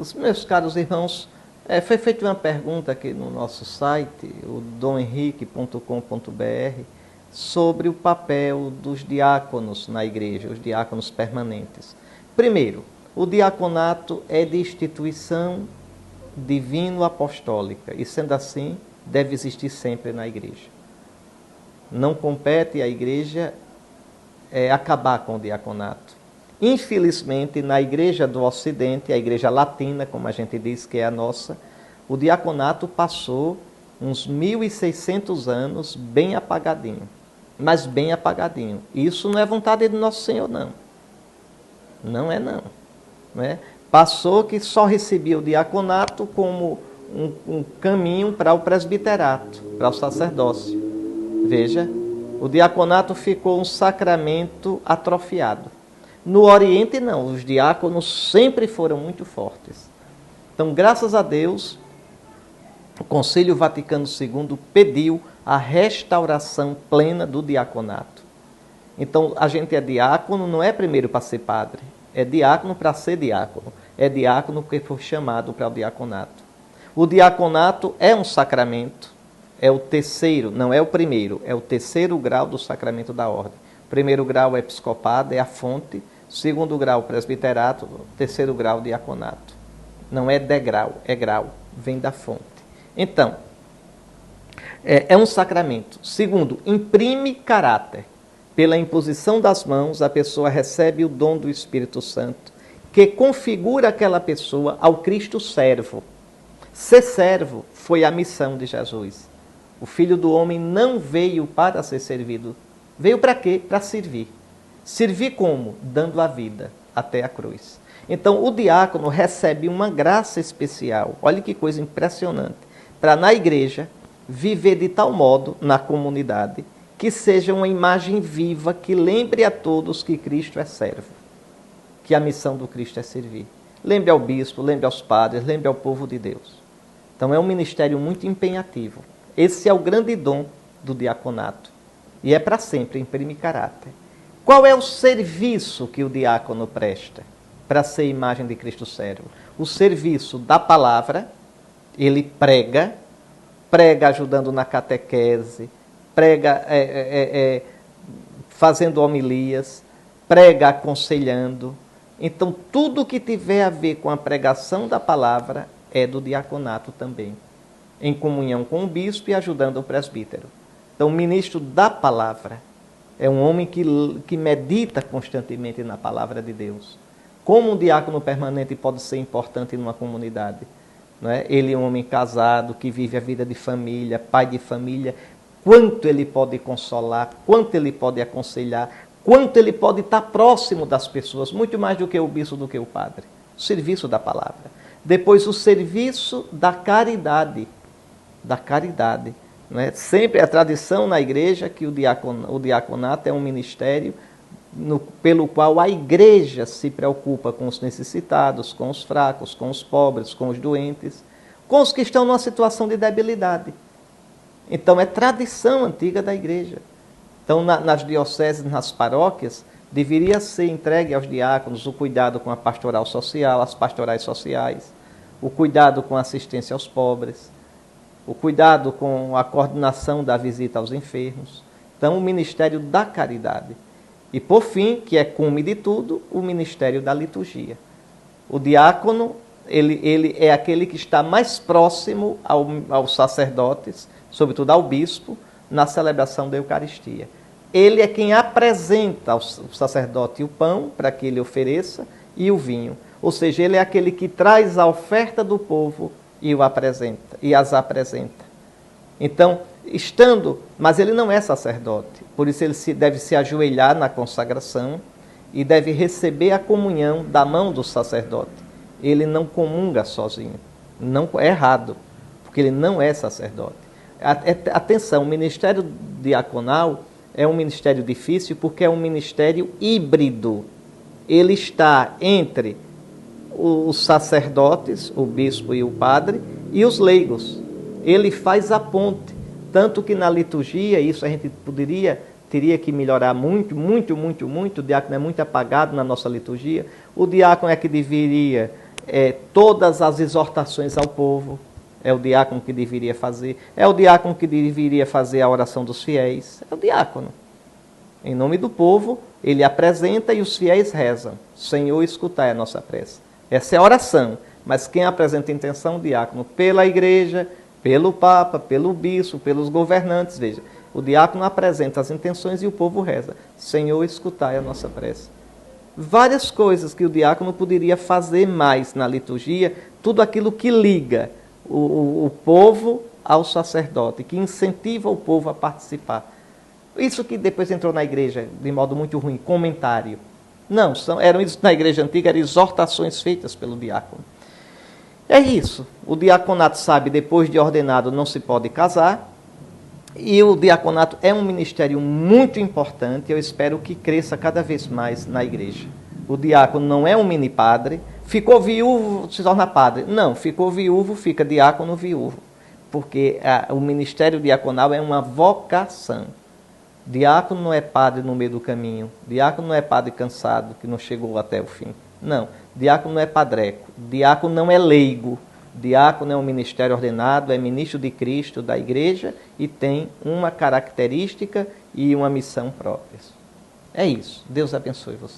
Marcos, meus caros irmãos, foi feita uma pergunta aqui no nosso site, o domhenrique.com.br, sobre o papel dos diáconos na igreja, os diáconos permanentes. Primeiro, o diaconato é de instituição divino-apostólica e, sendo assim, deve existir sempre na igreja. Não compete à igreja acabar com o diaconato. Infelizmente, na igreja do Ocidente, a igreja latina, como a gente diz que é a nossa, o diaconato passou uns 1.600 anos bem apagadinho, mas bem apagadinho. Isso não é vontade do nosso Senhor, não. Não é, não. Não é? Passou que só recebia o diaconato como um caminho para o presbiterato, para o sacerdócio. Veja, o diaconato ficou um sacramento atrofiado. No Oriente, não. Os diáconos sempre foram muito fortes. Então, graças a Deus, o Concílio Vaticano II pediu a restauração plena do diaconato. Então, a gente é diácono, não é primeiro para ser padre. É diácono para ser diácono. É diácono porque foi chamado para o diaconato. O diaconato é um sacramento. É o terceiro, não é o primeiro, é o terceiro grau do sacramento da ordem. O primeiro grau é episcopado, é a fonte. Segundo grau, presbiterato. Terceiro grau, diaconato. Não é degrau, é grau. Vem da fonte. Então, é um sacramento. Segundo, imprime caráter. Pela imposição das mãos, a pessoa recebe o dom do Espírito Santo, que configura aquela pessoa ao Cristo servo. Ser servo foi a missão de Jesus. O Filho do Homem não veio para ser servido. Veio para quê? Para servir. Servir como? Dando a vida até a cruz. Então, o diácono recebe uma graça especial. Olha que coisa impressionante. Para, na igreja, viver de tal modo, na comunidade, que seja uma imagem viva que lembre a todos que Cristo é servo. Que a missão do Cristo é servir. Lembre ao bispo, lembre aos padres, lembre ao povo de Deus. Então, é um ministério muito empenhativo. Esse é o grande dom do diaconato. E é para sempre, imprime caráter. Qual é o serviço que o diácono presta para ser imagem de Cristo servo? O serviço da palavra, ele prega ajudando na catequese, prega fazendo homilias, prega aconselhando. Então, tudo que tiver a ver com a pregação da palavra é do diaconato também, em comunhão com o bispo e ajudando o presbítero. Então, o ministro da palavra é um homem que medita constantemente na palavra de Deus. Como um diácono permanente pode ser importante numa comunidade? Não é? Ele é um homem casado, que vive a vida de família, pai de família. Quanto ele pode consolar, quanto ele pode aconselhar, quanto ele pode estar próximo das pessoas, muito mais do que o bispo, do que o padre. O serviço da palavra. Depois, o serviço da caridade. Da caridade. Não é? Sempre a tradição na igreja que o diaconato é um ministério pelo qual a igreja se preocupa com os necessitados, com os fracos, com os pobres, com os doentes, com os que estão numa situação de debilidade. Então, é tradição antiga da igreja. Então, nas dioceses, nas paróquias, deveria ser entregue aos diáconos o cuidado com a pastoral social, as pastorais sociais, o cuidado com a assistência aos pobres, o cuidado com a coordenação da visita aos enfermos. Então, o ministério da caridade. E, por fim, que é cume de tudo, o ministério da liturgia. O diácono, ele é aquele que está mais próximo aos sacerdotes, sobretudo ao bispo, na celebração da Eucaristia. Ele é quem apresenta ao sacerdote o pão para que ele ofereça e o vinho. Ou seja, ele é aquele que traz a oferta do povo e o apresenta, e as apresenta. Então, mas ele não é sacerdote, por isso ele deve se ajoelhar na consagração e deve receber a comunhão da mão do sacerdote. Ele não comunga sozinho, não é errado, porque ele não é sacerdote. Atenção, o ministério diaconal é um ministério difícil porque é um ministério híbrido. Ele está entre os sacerdotes, o bispo e o padre, e os leigos. Ele faz a ponte. Tanto que na liturgia, isso a gente teria que melhorar muito. O diácono é muito apagado na nossa liturgia. O diácono é que deveria todas as exortações ao povo. É o diácono que deveria fazer. É o diácono que deveria fazer a oração dos fiéis. É o diácono. Em nome do povo, ele apresenta e os fiéis rezam. Senhor, escutai a nossa prece. Essa é a oração. Mas quem apresenta a intenção? O diácono. Pela igreja, pelo Papa, pelo bispo, pelos governantes. Veja, o diácono apresenta as intenções e o povo reza. Senhor, escutai a nossa prece. Várias coisas que o diácono poderia fazer mais na liturgia, tudo aquilo que liga o povo ao sacerdote, que incentiva o povo a participar. Isso que depois entrou na igreja de modo muito ruim, comentário. Não, na igreja antiga eram exortações feitas pelo diácono. É isso. O diaconato sabe, depois de ordenado, não se pode casar. E o diaconato é um ministério muito importante. Eu espero que cresça cada vez mais na igreja. O diácono não é um mini padre. Ficou viúvo, se torna padre. Não, ficou viúvo, fica diácono viúvo. Porque o ministério diaconal é uma vocação. Diácono não é padre no meio do caminho. Diácono não é padre cansado, que não chegou até o fim. Não, diácono não é padreco. Diácono não é leigo. Diácono é um ministério ordenado, é ministro de Cristo, da igreja, e tem uma característica e uma missão próprias. É isso. Deus abençoe você.